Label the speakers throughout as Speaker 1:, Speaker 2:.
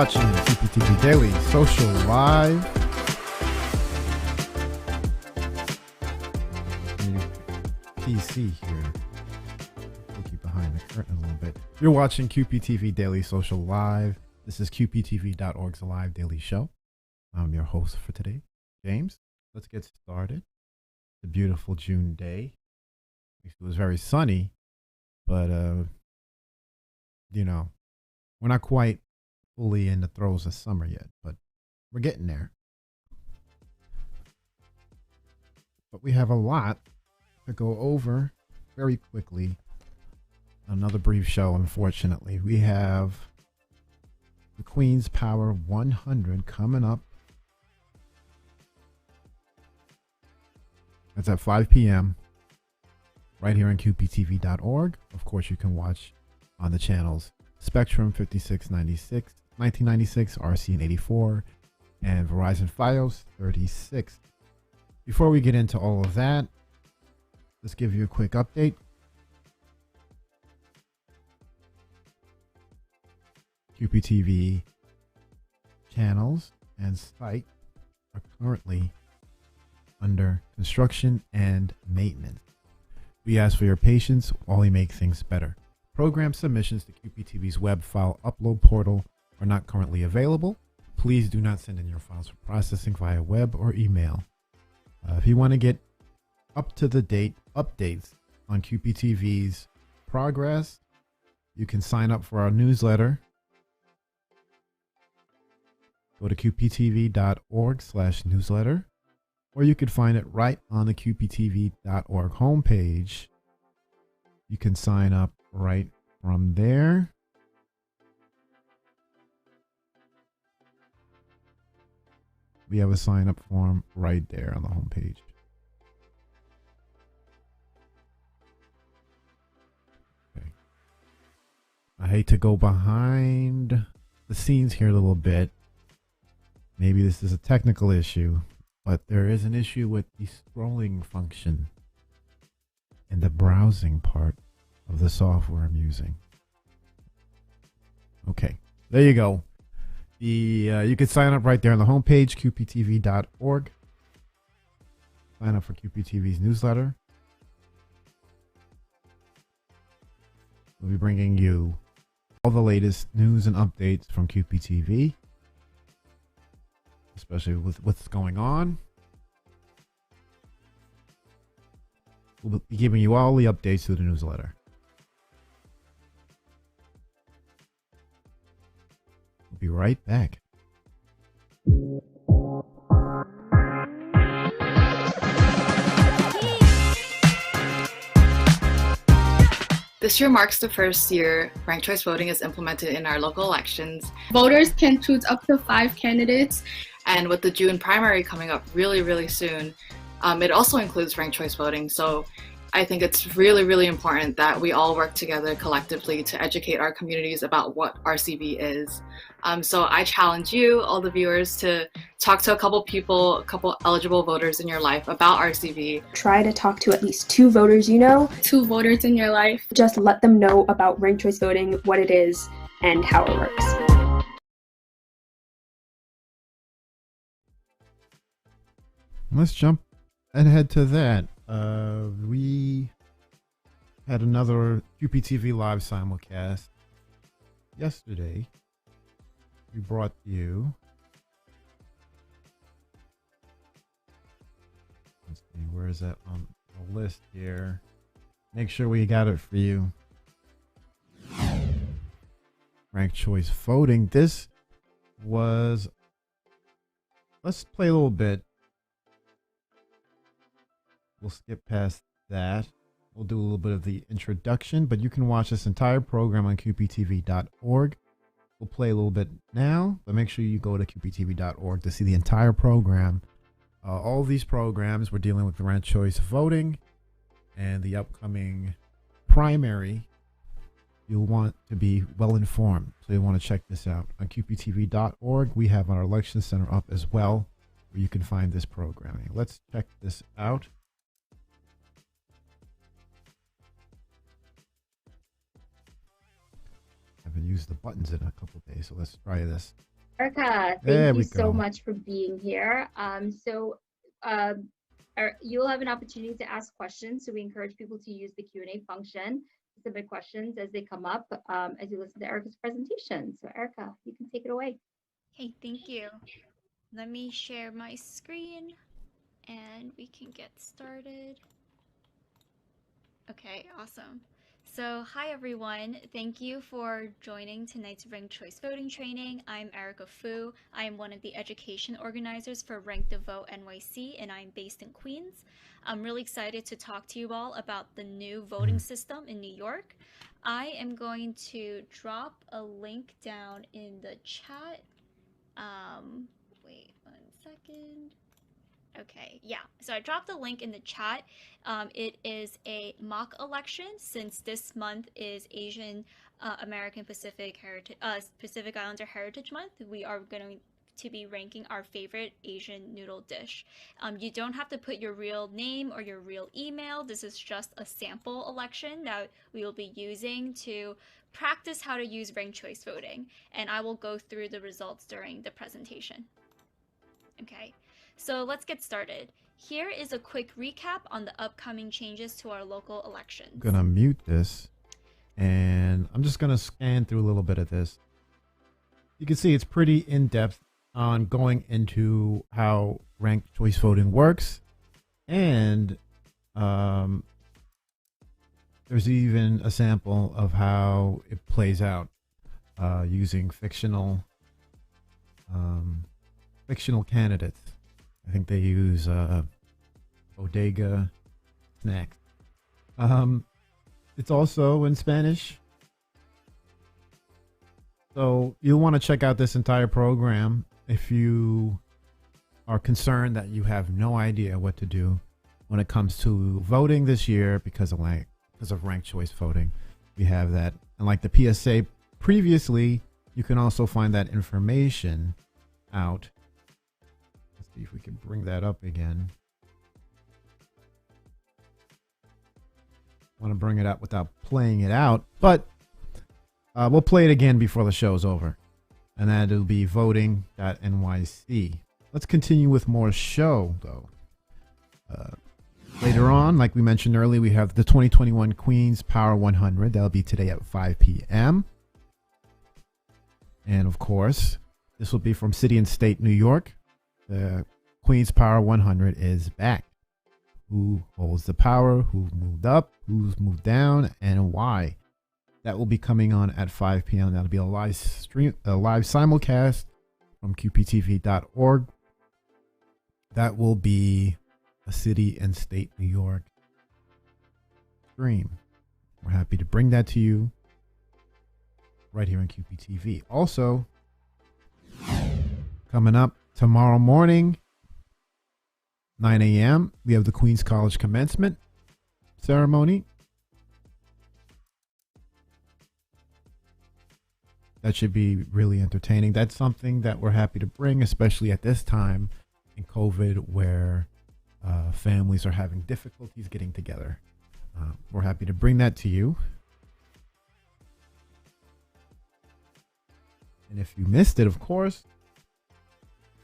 Speaker 1: watching QPTV Daily Social Live. PC here. We'll keep behind the curtain a little bit. You're watching QPTV Daily Social Live. This is QPTV.org's live daily show. I'm your host for today, James. Let's get started. It's a beautiful June day. It was very sunny, but we're not quite fully in the throes of summer yet, but we're getting there. But we have a lot to go over very quickly. Another brief show, unfortunately. We have the Queen's Power 100 coming up. That's at 5 p.m. right here on QPTV.org. Of course, you can watch on the channels Spectrum 5696, 1996, RCN 84, and Verizon Fios 36. Before we get into all of that, let's give you a quick update. QPTV channels and site are currently under construction and maintenance. We ask for your patience while we make things better. Program submissions to QPTV's web file upload portal are not currently available. Please do not send in your files for processing via web or email. If you want to get up-to-the-date updates on QPTV's progress, you can sign up for our newsletter. Go to qptv.org/newsletter, or you can find it right on the qptv.org homepage. You can sign up right from there. We have a sign up form right there on the homepage. Okay. I hate to go behind the scenes here a little bit. Maybe this is a technical issue, but there is an issue with the scrolling function in the browsing part of the software I'm using. Okay, there you go. You can sign up right there on the homepage, qptv.org. Sign up for QPTV's newsletter. We'll be bringing you all the latest news and updates from QPTV, especially with what's going on. We'll be giving you all the updates through the newsletter. We'll be right back.
Speaker 2: This year marks the first year ranked choice voting is implemented in our local elections.
Speaker 3: Voters can choose up to 5 candidates.
Speaker 2: And with the June primary coming up really soon, it also includes ranked choice voting. So I think it's really important that we all work together collectively to educate our communities about what RCV is. So I challenge you, all the viewers, to talk to a couple eligible voters in your life about RCV.
Speaker 4: Try to talk to at least 2 voters you know.
Speaker 3: 2 voters in your life.
Speaker 4: Just let them know about ranked choice voting, what it is, and how it works.
Speaker 1: Let's jump ahead to that. We had another QPTV live simulcast yesterday. We brought you. Let's see, where is that on the list here? Make sure we got it for you. Ranked choice voting. This was. Let's play a little bit. We'll skip past that. We'll do a little bit of the introduction, but you can watch this entire program on qptv.org. We'll play a little bit now, but make sure you go to qptv.org to see the entire program. All these programs, we're dealing with ranked choice voting and the upcoming primary. You'll want to be well informed, so you'll want to check this out. On qptv.org, we have our election center up as well, where you can find this programming. Let's check this out. Haven't used the buttons in a couple days, so let's try this.
Speaker 5: Erica,
Speaker 1: There
Speaker 5: thank
Speaker 1: we
Speaker 5: you so
Speaker 1: go.
Speaker 5: much for being here. You'll have an opportunity to ask questions, so we encourage people to use the Q&A function to submit questions as they come up as you listen to Erica's presentation. So Erica, you can take it away.
Speaker 6: Okay, thank you. Let me share my screen and we can get started. Okay, awesome. So, hi everyone. Thank you for joining tonight's Ranked Choice Voting training. I'm Erica Fu. I am one of the education organizers for Rank the Vote NYC, and I'm based in Queens. I'm really excited to talk to you all about the new voting system in New York. I am going to drop a link down in the chat. Wait 1 second. Okay, yeah. So I dropped the link in the chat. It is a mock election since this month is Asian American Pacific Islander Heritage Month. We are going to be ranking our favorite Asian noodle dish. You don't have to put your real name or your real email. This is just a sample election that we will be using to practice how to use ranked choice voting, and I will go through the results during the presentation. Okay. So let's get started. Here is a quick recap on the upcoming changes to our local elections.
Speaker 1: I'm gonna mute this, and I'm just gonna scan through a little bit of this. You can see it's pretty in-depth on going into how ranked choice voting works, and there's even a sample of how it plays out using fictional candidates. I think they use bodega snacks. It's also in Spanish, so you'll want to check out this entire program if you are concerned that you have no idea what to do when it comes to voting this year because of ranked choice voting. We have that, and like the PSA previously, you can also find that information out. See if we can bring that up again. Want to bring it up without playing it out, but we'll play it again before the show's over, and that'll be voting.nyc. Let's continue with more show though. Later on, like we mentioned earlier, we have the 2021 Queens Power 100. That'll be today at 5 p.m. And of course, this will be from City and State New York. The Queens Power 100 is back. Who holds the power? Who moved up? Who's moved down? And why? That will be coming on at 5 p.m. That'll be a live simulcast from QPTV.org. That will be a City and State New York stream. We're happy to bring that to you right here on QPTV. Also, coming up tomorrow morning, 9 a.m., we have the Queens College Commencement ceremony. That should be really entertaining. That's something that we're happy to bring, especially at this time in COVID where families are having difficulties getting together. We're happy to bring that to you. And if you missed it, of course,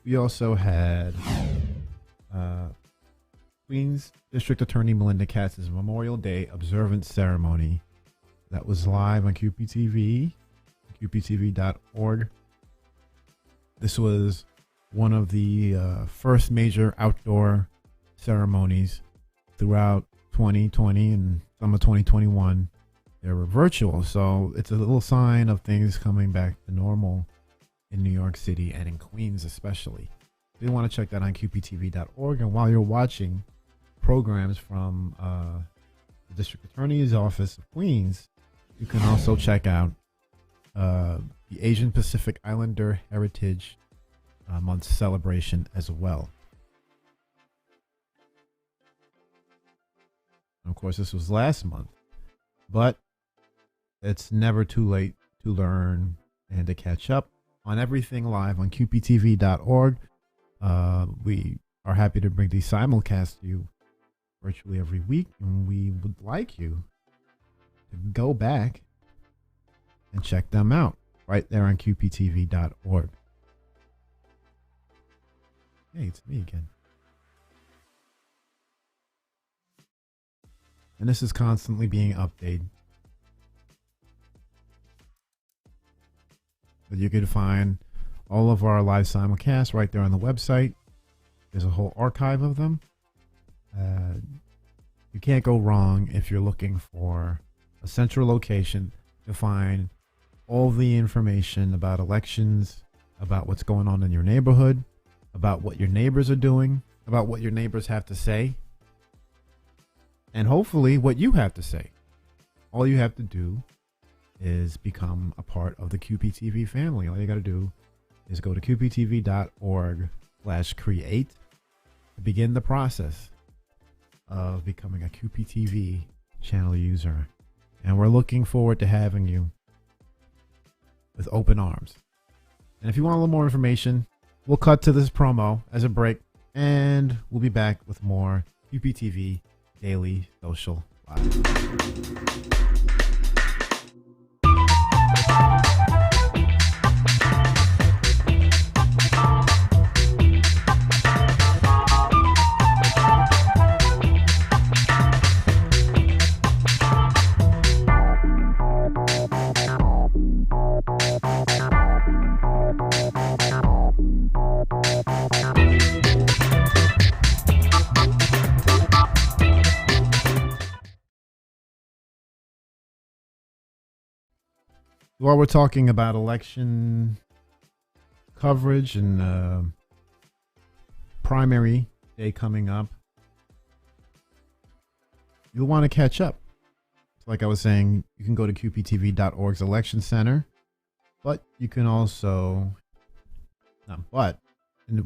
Speaker 1: we also had Queens District Attorney Melinda Katz's Memorial Day Observance Ceremony that was live on QPTV, QPTV.org. This was one of the first major outdoor ceremonies throughout 2020 and some of 2021. They were virtual, so it's a little sign of things coming back to normal in New York City and in Queens especially. You want to check that on QPTV.org. And while you're watching programs from the District Attorney's Office of Queens, you can also check out the Asian Pacific Islander Heritage Month celebration as well. And of course, this was last month, but it's never too late to learn and to catch up on everything live on QPTV.org. We are happy to bring these simulcasts to you virtually every week, and we would like you to go back and check them out right there on QPTV.org. Hey, it's me again. And this is constantly being updated. But you can find all of our live simulcasts right there on the website. There's a whole archive of them. You can't go wrong if you're looking for a central location to find all the information about elections, about what's going on in your neighborhood, about what your neighbors are doing, about what your neighbors have to say, and hopefully what you have to say. All you have to do is become a part of the QPTV family. All you got to do is go to qptv.org/create to begin the process of becoming a QPTV channel user. And we're looking forward to having you with open arms. And if you want a little more information, we'll cut to this promo as a break, and we'll be back with more QPTV Daily Social Live. While we're talking about election coverage and primary day coming up, you'll want to catch up. Like I was saying, you can go to qptv.org's election center, but you can also, and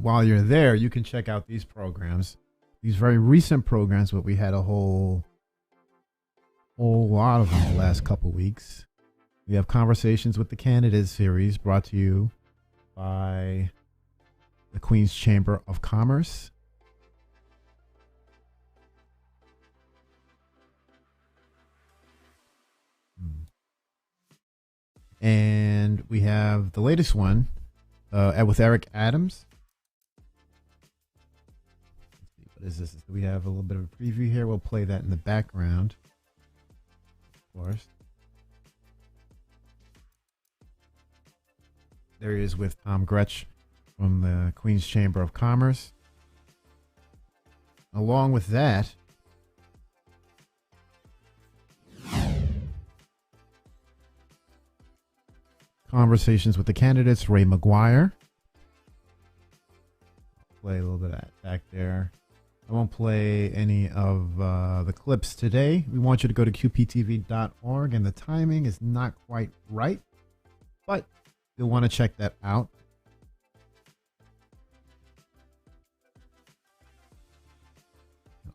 Speaker 1: while you're there, you can check out these programs, these very recent programs, but we had a whole lot of them the last couple weeks. We have Conversations with the Candidates series brought to you by the Queen's Chamber of Commerce. And we have the latest one with Eric Adams. Let's see, what is this? We have a little bit of a preview here. We'll play that in the background, of course. There he is with Tom Gretsch from the Queen's Chamber of Commerce. Along with that, Conversations with the Candidates, Ray McGuire. Play a little bit of that back there. I won't play any of the clips today. We want you to go to qptv.org, and the timing is not quite right, but you'll want to check that out.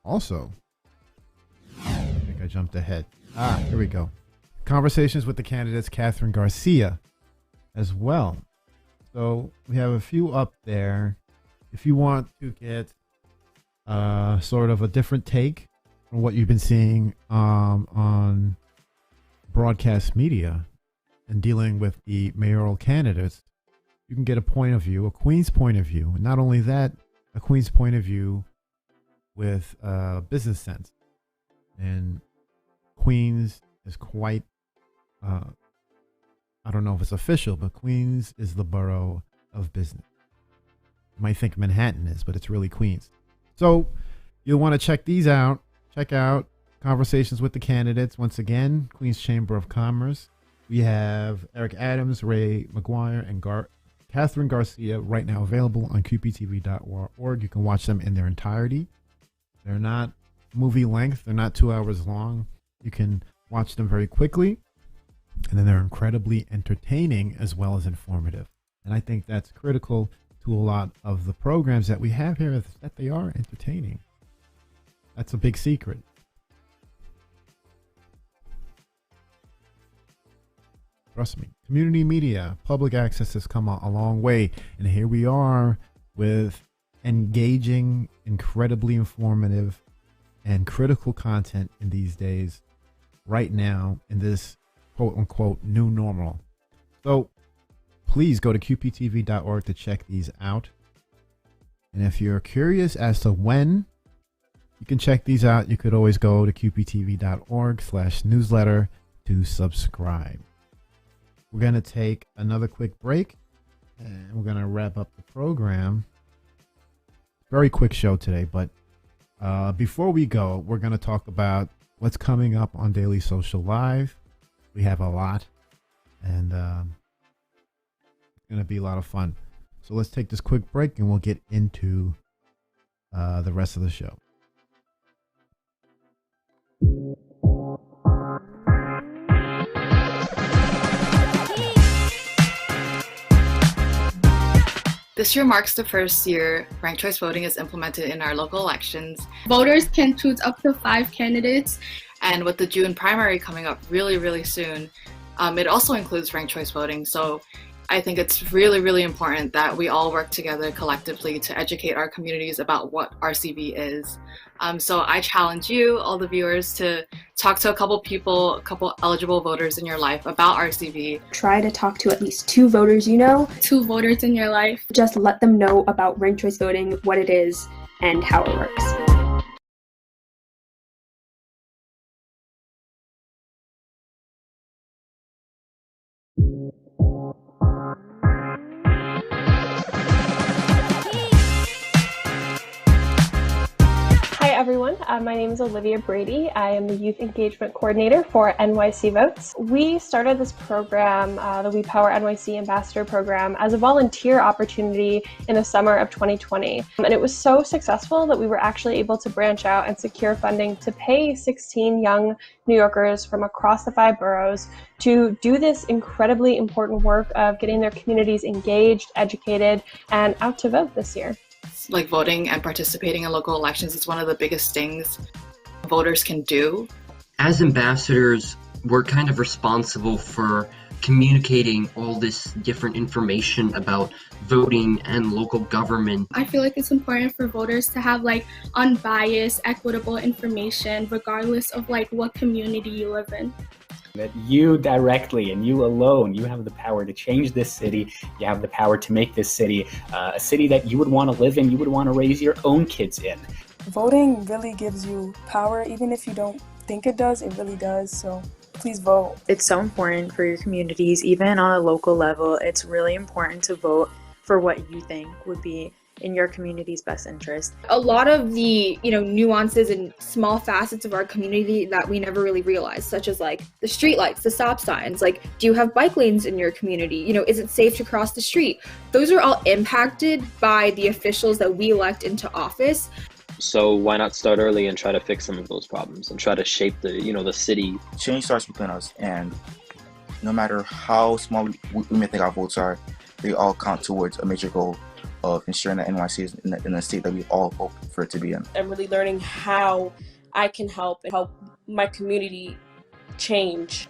Speaker 1: Also, I think I jumped ahead. Here we go. Conversations with the Candidates, Catherine Garcia as well. So we have a few up there. If you want to get sort of a different take from what you've been seeing on broadcast media and dealing with the mayoral candidates, you can get a point of view, a Queen's point of view. And not only that, a Queen's point of view with business sense. And Queens is quite, I don't know if it's official, but Queens is the borough of business. You might think Manhattan is, but it's really Queens. So you'll want to check these out. Check out Conversations with the Candidates. Once again, Queen's Chamber of Commerce. We have Eric Adams, Ray McGuire, and Catherine Garcia right now available on qptv.org. You can watch them in their entirety. They're not movie length. They're not 2 hours long. You can watch them very quickly. And then they're incredibly entertaining as well as informative. And I think that's critical to a lot of the programs that we have here, that they are entertaining. That's a big secret. Trust me. Community media, public access has come a long way. And here we are with engaging, incredibly informative, and critical content in these days, right now, in this quote-unquote new normal. So please go to qptv.org to check these out. And if you're curious as to when you can check these out, you could always go to qptv.org/newsletter to subscribe. We're going to take another quick break and we're going to wrap up the program. Very quick show today, but before we go, we're going to talk about what's coming up on Daily Social Live. We have a lot, and it's going to be a lot of fun. So let's take this quick break and we'll get into the rest of the show.
Speaker 2: This year marks the first year ranked choice voting is implemented in our local elections.
Speaker 3: Voters can choose up to 5 candidates.
Speaker 2: And with the June primary coming up really soon, it also includes ranked choice voting. So I think it's really important that we all work together collectively to educate our communities about what RCV is. So I challenge you, all the viewers, to talk to a couple eligible voters in your life about RCV.
Speaker 4: Try to talk to at least 2 voters you know.
Speaker 3: 2 voters in your life.
Speaker 4: Just let them know about ranked choice voting, what it is, and how it works.
Speaker 7: Hi everyone, my name is Olivia Brady. I am the Youth Engagement Coordinator for NYC Votes. We started this program, the We Power NYC Ambassador Program, as a volunteer opportunity in the summer of 2020. And it was so successful that we were actually able to branch out and secure funding to pay 16 young New Yorkers from across the 5 boroughs to do this incredibly important work of getting their communities engaged, educated, and out to vote this year.
Speaker 2: Like voting and participating in local elections is one of the biggest things voters can do.
Speaker 8: As ambassadors, we're kind of responsible for communicating all this different information about voting and local government.
Speaker 3: I feel like it's important for voters to have unbiased, equitable information regardless of what community you live in.
Speaker 9: That you directly and you alone, you have the power to change this city. You have the power to make this city a city that you would want to live in, you would want to raise your own kids in.
Speaker 10: Voting really gives you power, even if you don't think it does, it really does. So please vote.
Speaker 11: It's so important for your communities, even on a local level. It's really important to vote for what you think would be in your community's best interest.
Speaker 12: A lot of the, nuances and small facets of our community that we never really realized, such as the streetlights, the stop signs, do you have bike lanes in your community? Is it safe to cross the street? Those are all impacted by the officials that we elect into office.
Speaker 13: So why not start early and try to fix some of those problems and try to shape the, the city?
Speaker 14: Change starts within us, and no matter how small we may think our votes are, they all count towards a major goal of ensuring that NYC is in the state that we all hope for it to be in.
Speaker 15: I'm really learning how I can help my community change.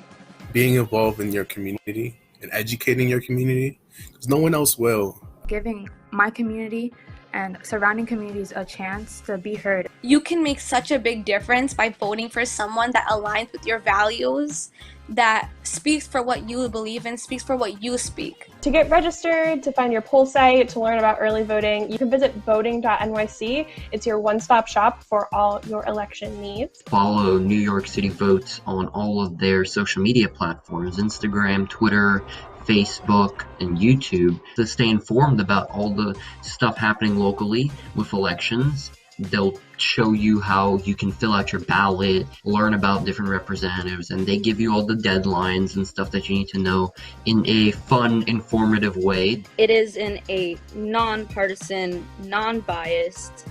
Speaker 16: Being involved in your community and educating your community, because no one else will.
Speaker 17: Giving my community and surrounding communities a chance to be heard.
Speaker 18: You can make such a big difference by voting for someone that aligns with your values, that speaks for what you believe in, speaks for what you speak.
Speaker 7: To get registered, to find your poll site, to learn about early voting, you can visit voting.nyc. It's your one-stop shop for all your election needs.
Speaker 8: Follow New York City Votes on all of their social media platforms, Instagram, Twitter, Facebook, and YouTube, to stay informed about all the stuff happening locally with elections. They'll show you how you can fill out your ballot, learn about different representatives, and they give you all the deadlines and stuff that you need to know in a fun, informative way.
Speaker 19: It is in a non-partisan, non-biased,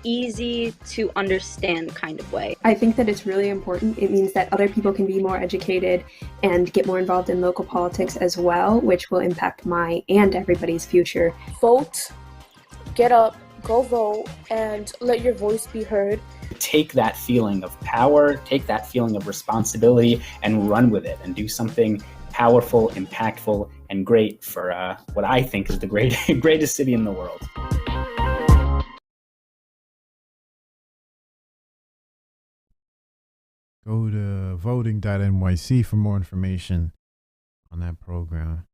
Speaker 19: easy to understand kind of way.
Speaker 4: I think that it's really important. It means that other people can be more educated and get more involved in local politics as well, which will impact my and everybody's future.
Speaker 10: Vote, get up, go vote, and let your voice be heard.
Speaker 9: Take that feeling of power, take that feeling of responsibility, and run with it and do something powerful, impactful, and great for what I think is the greatest city in the world.
Speaker 1: Go to voting.nyc for more information on that program.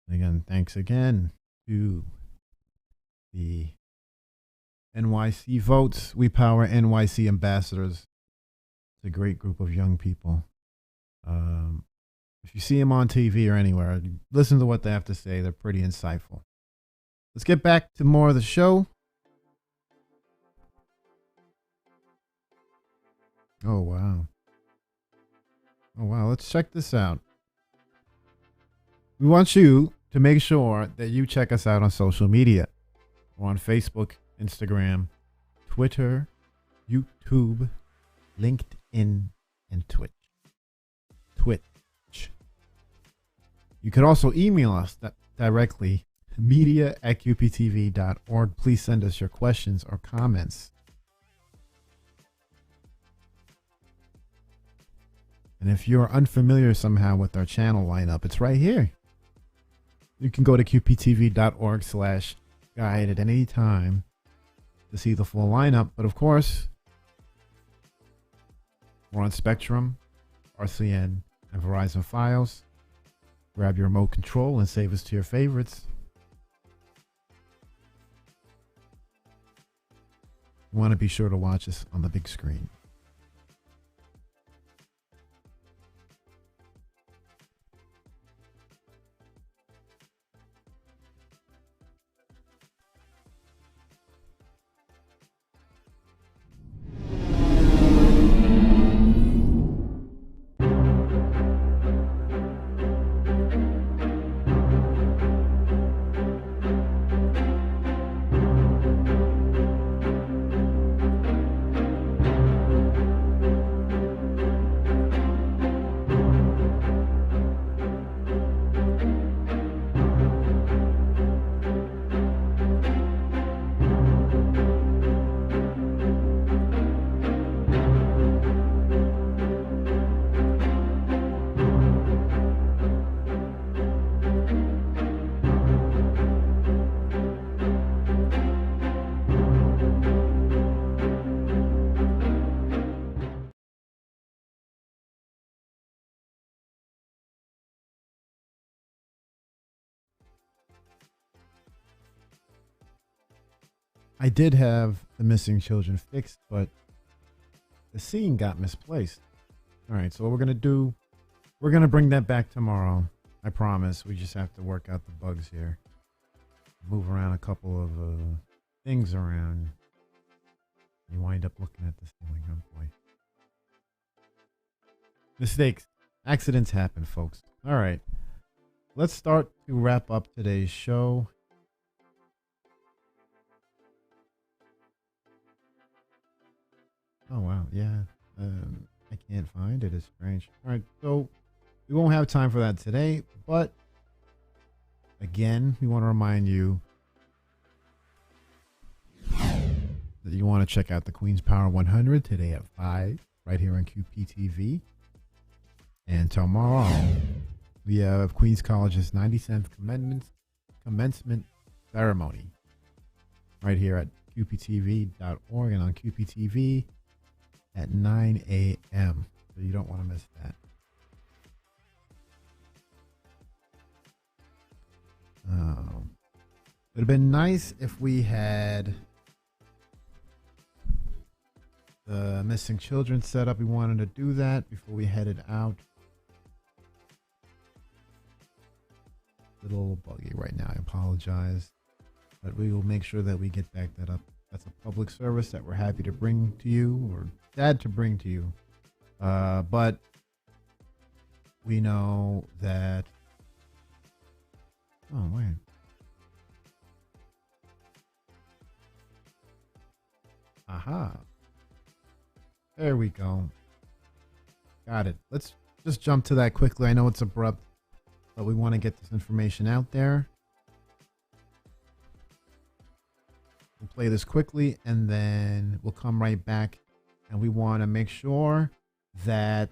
Speaker 1: And again, thanks again to the NYC Votes, We Power NYC Ambassadors. It's a great group of young people. If you see them on TV or anywhere, listen to what they have to say. They're pretty insightful. Let's get back to more of the show. Oh, wow. Oh, wow. Let's check this out. We want you to make sure that you check us out on social media. We're on Facebook, Instagram, Twitter, YouTube, LinkedIn, and Twitch. You could also email us directly, media@qptv.org. Please send us your questions or comments. And if you're unfamiliar somehow with our channel lineup, it's right here. You can go to qptv.org/guide at any time to see the full lineup. But of course, we're on Spectrum, RCN, and Verizon Files. Grab your remote control and save us to your favorites. You want to be sure to watch us on the big screen. I did have the missing children fixed, but the scene got misplaced. All right, so what we're going to do, we're going to bring that back tomorrow. I promise. We just have to work out the bugs here. Move around a couple of things around. You wind up looking at the ceiling. Oh boy. Mistakes. Accidents happen, folks. All right. Let's start to wrap up today's show. Oh, wow. Yeah. I can't find it. It's strange. All right. So we won't have time for that today. But again, we want to remind you that you want to check out the Queen's Power 100 today at 5 right here on QPTV. And tomorrow we have Queens College's 97th commencement ceremony right here at QPTV.org and on QPTV at 9 a.m. So you don't want to miss that. It would have been nice if we had the missing children set up. We wanted to do that before we headed out. A little buggy right now. I apologize. But we will make sure that we get back that up. That's a public service that we're happy to bring to you, or sad to bring to you. But we know that... Oh, wait. Aha. There we go. Got it. Let's just jump to that quickly. I know it's abrupt, but we want to get this information out there. We'll play this quickly and then we'll come right back, and we want to make sure that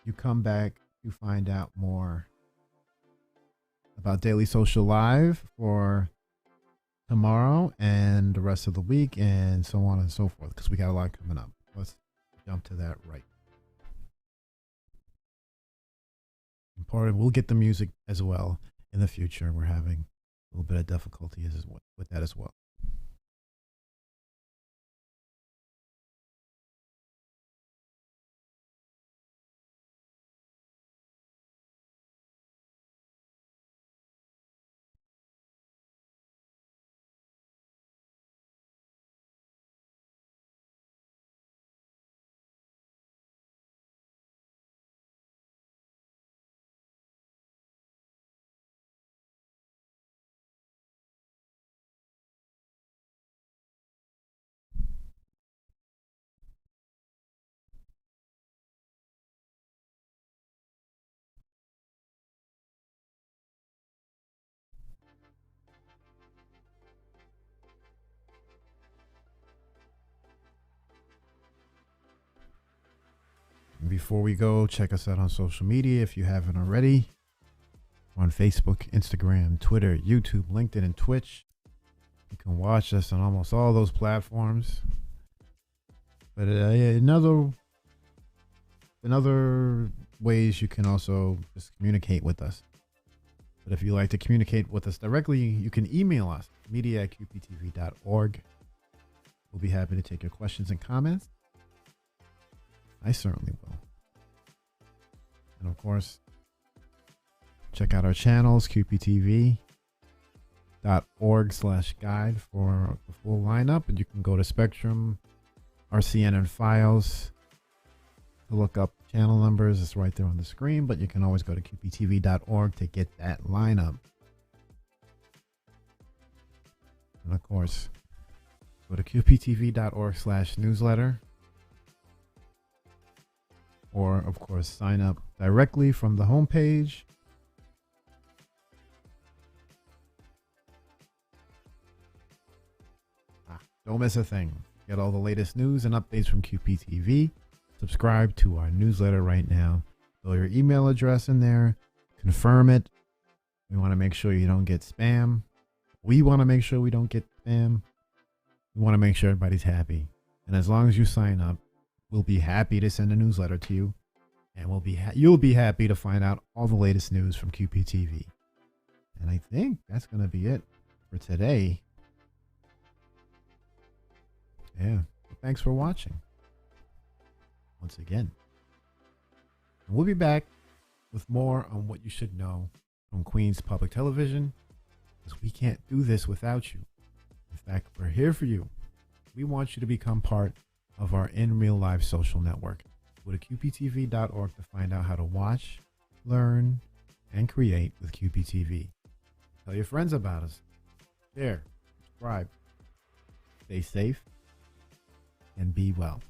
Speaker 1: you come back to find out more about Daily Social Live for tomorrow and the rest of the week and so on and so forth, because we got a lot coming up. Let's jump to that right. Important. We'll get the music as well in the future. We're having little bit of difficulty with that as well. Before we go, check us out on social media if you haven't already. We're on Facebook, Instagram, Twitter, YouTube, LinkedIn, and Twitch. You can watch us on almost all those platforms. But another ways you can also just communicate with us. But if you like to communicate with us directly, you can email us, media@qptv.org. We'll be happy to take your questions and comments. I certainly will. And of course, check out our channels, qptv.org/guide for the full lineup. And you can go to Spectrum, RCN, and Files to look up channel numbers. It's right there on the screen, but you can always go to qptv.org to get that lineup. And of course, go to qptv.org/newsletter. Or, of course, sign up directly from the homepage. Don't miss a thing. Get all the latest news and updates from QPTV. Subscribe to our newsletter right now. Throw your email address in there. Confirm it. We want to make sure you don't get spam. We want to make sure we don't get spam. We want to make sure everybody's happy. And as long as you sign up, we'll be happy to send a newsletter to you, and you'll be happy to find out all the latest news from QPTV. And I think that's going to be it for today. Yeah. Well, thanks for watching. Once again. And we'll be back with more on what you should know from Queens Public Television, because we can't do this without you. In fact, we're here for you. We want you to become part of our in real life social network. Go to qptv.org to find out how to watch, learn, and create with QPTV. Tell your friends about us. Share, subscribe, stay safe, and be well.